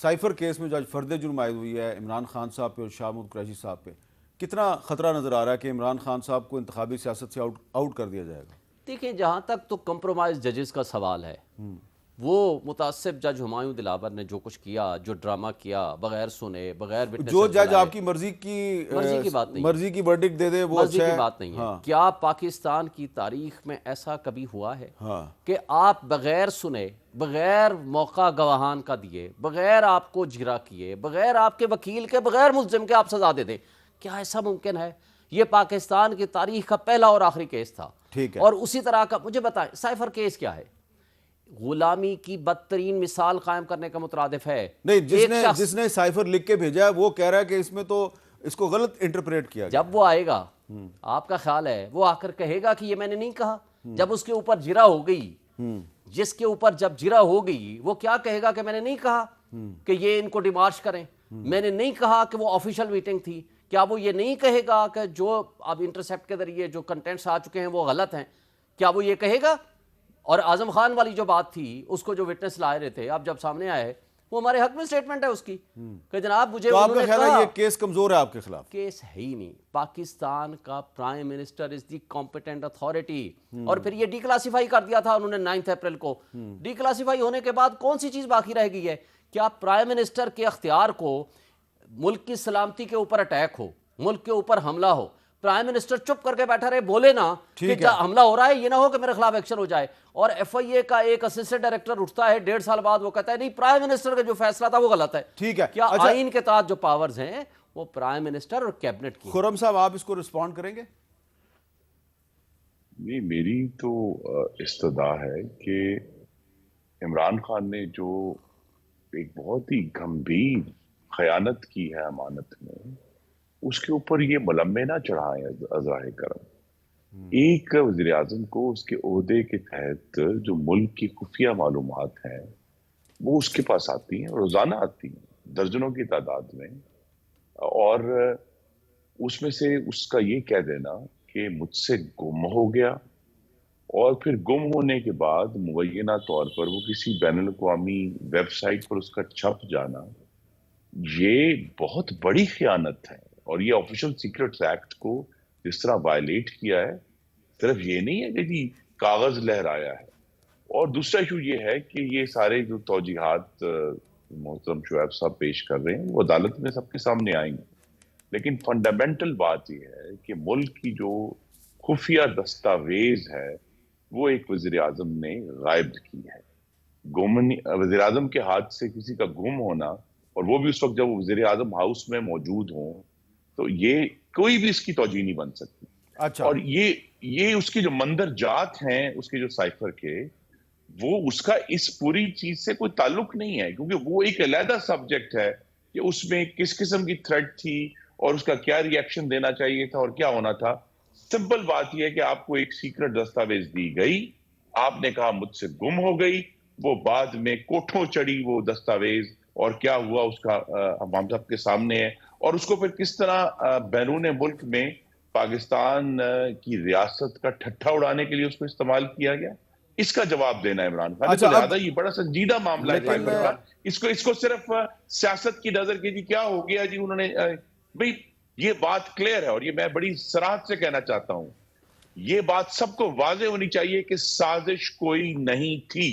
Cipher case میں جو آج فرد جرم عائد ہوئی ہے عمران خان صاحب پہ اور شاہ محمود قریشی صاحب پہ، کتنا خطرہ نظر آ رہا ہے کہ عمران خان صاحب کو انتخابی سیاست سے آؤٹ کر دیا جائے گا؟ دیکھیں، جہاں تک تو کمپرومائز ججز کا سوال ہے، وہ متعصب جج ہمایوں دلاور نے جو کچھ کیا، جو ڈرامہ کیا، بغیر سنے، بغیر وٹنس جو جج آپ کی مرضی کی بات نہیں، مرضی کی ورڈکٹ دے دے وہ مرضی اچھا کی ہے؟ بات نہیں ہے۔ کیا پاکستان کی تاریخ میں ایسا کبھی ہوا ہے ہاں کہ آپ بغیر سنے، بغیر موقع گواہان کا دیے، بغیر آپ کو جرا کیے، بغیر آپ کے وکیل کے، بغیر ملزم کے آپ سزا دے دیں؟ کیا ایسا ممکن ہے؟ یہ پاکستان کی تاریخ کا پہلا اور آخری کیس تھا۔ ٹھیک ہے، اور اسی طرح کا مجھے بتائیں سائفر کیس کیا ہے؟ غلامی کی بدترین مثال قائم کرنے کا مترادف ہے۔ نہیں، جس نے سائفر لکھ کے بھیجا ہے وہ کہہ رہا ہے کہ اس میں تو اس کو غلط انٹرپریٹ کیا گیا۔ جب وہ آئے گا، آپ کا خیال ہے وہ آ کر کہے گا کہ یہ میں نے نہیں کہا؟ جب اس کے اوپر جرا ہو گئی، جس کے اوپر جب جرا ہو گئی، وہ کیا کہے گا کہ میں نے نہیں کہا کہ یہ ان کو ڈیمارش کریں؟ میں نے نہیں کہا کہ وہ آفیشیل میٹنگ تھی؟ کیا وہ یہ نہیں کہے گا کہ جو اب انٹرسیپٹ کے ذریعے جو کنٹینٹس آ چکے ہیں وہ غلط ہیں؟ کیا وہ یہ کہے گا؟ اور اعظم خان والی جو بات تھی، اس کو جو وٹنس لائے رہے تھے، اب جب سامنے آئے، وہ ہمارے حق میں سٹیٹمنٹ ہے اس کی کہ جناب مجھے تو آپ انہوں کا نے خیال ہے کہا۔ یہ کیس کمزور ہے آپ کے خلاف؟ کیس ہے ہی نہیں۔ پاکستان کا prime minister is the competent authority, اور پھر یہ ڈی کلاسیفائی کر دیا تھا انہوں نے 9 اپریل کو۔ ڈی کلاسیفائی ہونے کے بعد کون سی چیز باقی رہ گئی ہے؟ کیا پرائم منسٹر کے اختیار کو ملک کی سلامتی کے اوپر اٹیک ہو، ملک کے اوپر حملہ ہو، پرائم منسٹر چپ کر کے بیٹھا رہے، بولے نا کہ حملہ ہو رہا ہے، یہ نہ ہو کہ میرے خلاف ایکشن ہو جائے؟ اور ایف آئی اے کا ایک اسسٹنٹ ڈائریکٹر اٹھتا ہے 1.5 سال بعد، وہ کہتا ہے نہیں پرائم منسٹر کا جو فیصلہ تھا وہ غلط ہے۔ ٹھیک ہے، کیا آئین کے تحت جو پاورز ہیں وہ پرائم منسٹر اور کیبنٹ کی؟ خرم صاحب آپ اس کو رسپونڈ کریں گے؟ نہیں، میری تو استدعا ہے کہ عمران خان نے جو ایک بہت ہی گمبھیر خیانت کی ہے امانت میں، اس کے اوپر یہ ملمے نہ چڑھائیں ازراہ کرم۔ ایک وزیر اعظم کو اس کے عہدے کے تحت جو ملک کی خفیہ معلومات ہیں وہ اس کے پاس آتی ہیں، روزانہ آتی ہیں درجنوں کی تعداد میں، اور اس میں سے اس کا یہ کہہ دینا کہ مجھ سے گم ہو گیا، اور پھر گم ہونے کے بعد مبینہ طور پر وہ کسی بین الاقوامی ویب سائٹ پر اس کا چھپ جانا، یہ بہت بڑی خیانت ہے۔ اور یہ آفیشل سیکرٹس ایکٹ کو جس طرح وائلیٹ کیا ہے، صرف یہ نہیں ہے کہ جی کاغذ لہرایا ہے۔ اور دوسرا ایشو یہ ہے کہ یہ سارے جو توجیحات محترم شعیب صاحب پیش کر رہے ہیں وہ عدالت میں سب کے سامنے آئیں گے، لیکن فنڈامنٹل بات یہ ہے کہ ملک کی جو خفیہ دستاویز ہے وہ ایک وزیر اعظم نے غائب کی ہے۔ وزیر اعظم کے ہاتھ سے کسی کا گم ہونا، اور وہ بھی اس وقت جب وہ وزیر اعظم ہاؤس میں موجود ہوں، تو یہ کوئی بھی اس کی توجیہ نہیں بن سکتی۔ اچھا، اور یہ اس کی جو مندرجات ہیں اس کے جو سائفر کے، وہ اس کا اس پوری چیز سے کوئی تعلق نہیں ہے، کیونکہ وہ ایک علیحدہ سبجیکٹ ہے کہ اس میں کس قسم کی تھریٹ تھی اور اس کا کیا ری ایکشن دینا چاہیے تھا اور کیا ہونا تھا۔ سمپل بات یہ ہے کہ آپ کو ایک سیکرٹ دستاویز دی گئی، آپ نے کہا مجھ سے گم ہو گئی، وہ بعد میں کوٹھوں چڑھی وہ دستاویز، اور کیا ہوا اس کا ہم سب کے سامنے ہے، اور اس کو پھر کس طرح بیرون ملک میں پاکستان کی ریاست کا ٹھٹھا اڑانے کے لیے اس کو استعمال کیا گیا، اس کا جواب دینا ہے عمران خان۔ تو لہٰذا یہ بڑا سنجیدہ معاملہ ہے، اس کو صرف سیاست کی نظر کے جی کیا ہو گیا جی انہوں نے، بھئی یہ بات کلیئر ہے، اور یہ میں بڑی صراحت سے کہنا چاہتا ہوں، یہ بات سب کو واضح ہونی چاہیے کہ سازش کوئی نہیں تھی۔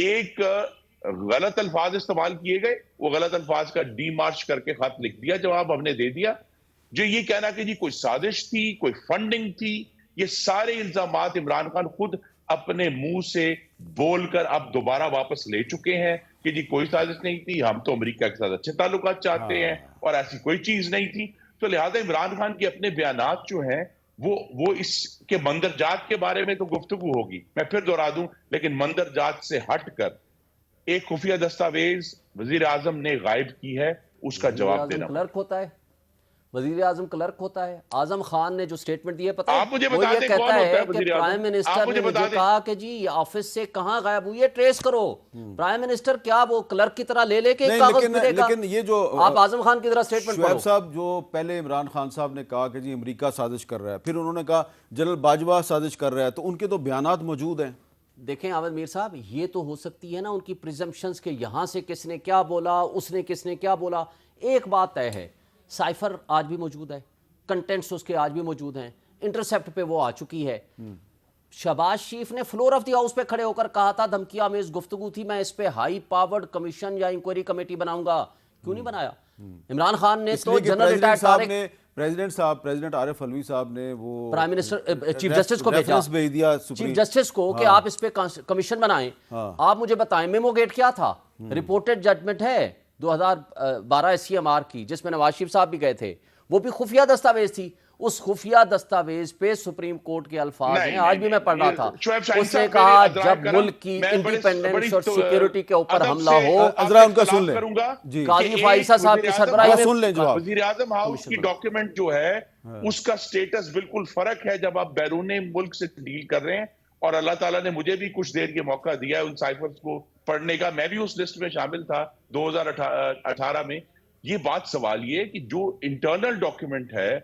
ایک غلط الفاظ استعمال کیے گئے، وہ غلط الفاظ کا ڈی مارچ کر کے خط لکھ دیا، جواب ہم نے دے دیا۔ جو یہ کہنا کہ جی کوئی سازش تھی، کوئی فنڈنگ تھی، یہ سارے الزامات عمران خان خود اپنے منہ سے بول کر اب دوبارہ واپس لے چکے ہیں کہ جی کوئی سازش نہیں تھی، ہم تو امریکہ کے ساتھ اچھے تعلقات چاہتے ہیں اور ایسی کوئی چیز نہیں تھی۔ تو لہٰذا عمران خان کے اپنے بیانات جو ہیں وہ اس کے مندرجات کے بارے میں تو گفتگو ہوگی، میں پھر دہرا دوں، لیکن مندرجات سے ہٹ کر ایک خفیہ دستاویز وزیر اعظم نے غائب کی ہے، اس کا جواب دینا۔ کلرک ہوتا ہے، وزیر اعظم کلرک ہوتا ہے۔ اعظم خان نے جو سٹیٹمنٹ دی ہے پتہ آپ مجھے وہ بتا یہ دیں کہتا کون ہوتا ہے ہے کہ وزیر پرائم اعظم، منسٹر آپ نے مجھے مجھے بتا دیں کہا کہ جی آفس سے کہاں غائب ہوئی ہے ٹریس کرو۔ پرائم منسٹر کیا وہ کلرک کی طرح لے کے کاغذ دے گا؟ لیکن یہ جو آپ اعظم خان کی طرح سٹیٹمنٹ پڑھو۔ شعیب صاحب جو پہلے عمران خان صاحب نے کہا کہ جی امریکہ سازش کر رہا ہے، پھر انہوں نے کہا جنرل باجوہ سازش کر رہا ہے، تو ان کے تو بیانات موجود ہیں۔ دیکھیں احمد میر صاحب، یہ تو ہو سکتی ہے نا ان کی پریزمپشنز کہ یہاں سے کس نے کیا بولا، اس نے کس نے کیا بولا. ایک بات طے ہے، سائفر آج بھی موجود ہے، کنٹینٹس اس کے آج بھی موجود ہیں، انٹرسیپٹ پہ وہ آ چکی ہے. شہباز شریف نے فلور آف دی ہاؤس پہ کھڑے ہو کر کہا تھا، دھمکی آمیز گفتگو تھی، میں اس پہ ہائی پاورڈ کمیشن یا انکوائری کمیٹی بناؤں گا. کیوں نہیں بنایا؟ عمران خان نے تو general retired Tariq president Arif Alvi صاحب نے وہ پرائم منسٹر چیف جسٹس کو بھیجا، بھیج دیا چیف جسٹس کو کہ آپ اس پہ کمیشن بنائیں. آپ مجھے بتائیں میمو گیٹ کیا تھا؟ رپورٹڈ ججمنٹ ہے 2012 SCMR کی، جس میں نواز شریف صاحب بھی گئے تھے، وہ بھی خفیہ دستاویز تھی. اس خفیہ دستاویز پہ سپریم کورٹ کے الفاظ ہیں، آج بھی میں پڑھ رہا تھا. اس نے کہا جب ملک کی انڈیپینڈنس اور سیکیورٹی کے اوپر حملہ ہو. ذرا ان کا سن لیں جی. قاضی فائزہ صاحب کی سربراہی میں سن لیں جواب. وزیر اعظم ہاؤس کی ڈاکیومنٹ جو ہے اس کا سٹیٹس بالکل فرق ہے جب آپ بیرون ملک سے ڈیل کر رہے ہیں. اور اللہ تعالیٰ نے مجھے بھی کچھ دیر کے موقع دیا ہے ان سائفرز کو پڑھنے کا، میں بھی اس لسٹ میں شامل تھا 2018 میں. یہ بات سوال یہ کہ جو انٹرنل ڈاکیومنٹ ہے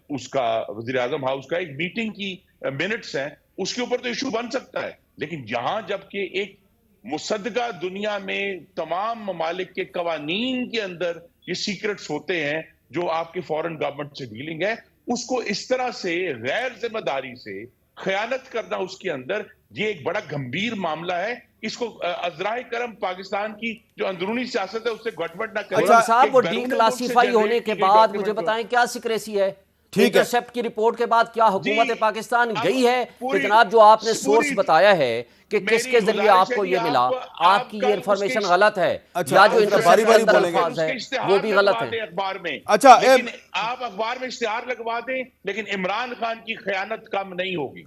اس کا وزیر اعظم ہاؤس کا، ایک میٹنگ کی منٹس ہیں، اس کے اوپر تو ایشو بن سکتا ہے. لیکن یہاں جبکہ ایک مصدقہ دنیا میں تمام ممالک کے قوانین کے اندر یہ سیکرٹس ہوتے ہیں جو آپ کے فورن گورنمنٹ سے ڈیلنگ ہے، اس کو اس طرح سے غیر ذمہ داری سے خیانت کرنا اس کے اندر، یہ ایک بڑا گمبھیر معاملہ ہے. اس کو ازرائے کرم پاکستان کی جو اندرونی سیاست ہے اس سے گٹمٹ نہ کریں. اچھا صاحب، وہ ڈی کلاسیفائی ہونے کے بعد مجھے بتائیں کیا سیکریسی ہے؟ انٹرسیپٹ کی رپورٹ کے بعد کیا حکومت پاکستان گئی ہے کہ جناب جو آپ نے سورس بتایا ہے کہ کس کے ذریعے آپ کو یہ ملا، آپ کی یہ انفارمیشن غلط ہے، یا جو انٹرسیپٹ کے اندر الفاظ ہے وہ بھی غلط ہے؟ اخبار میں اچھا لیکن آپ اخبار میں اشتہار لگوا دیں لیکن عمران خان کی خیانت کم نہیں ہوگی.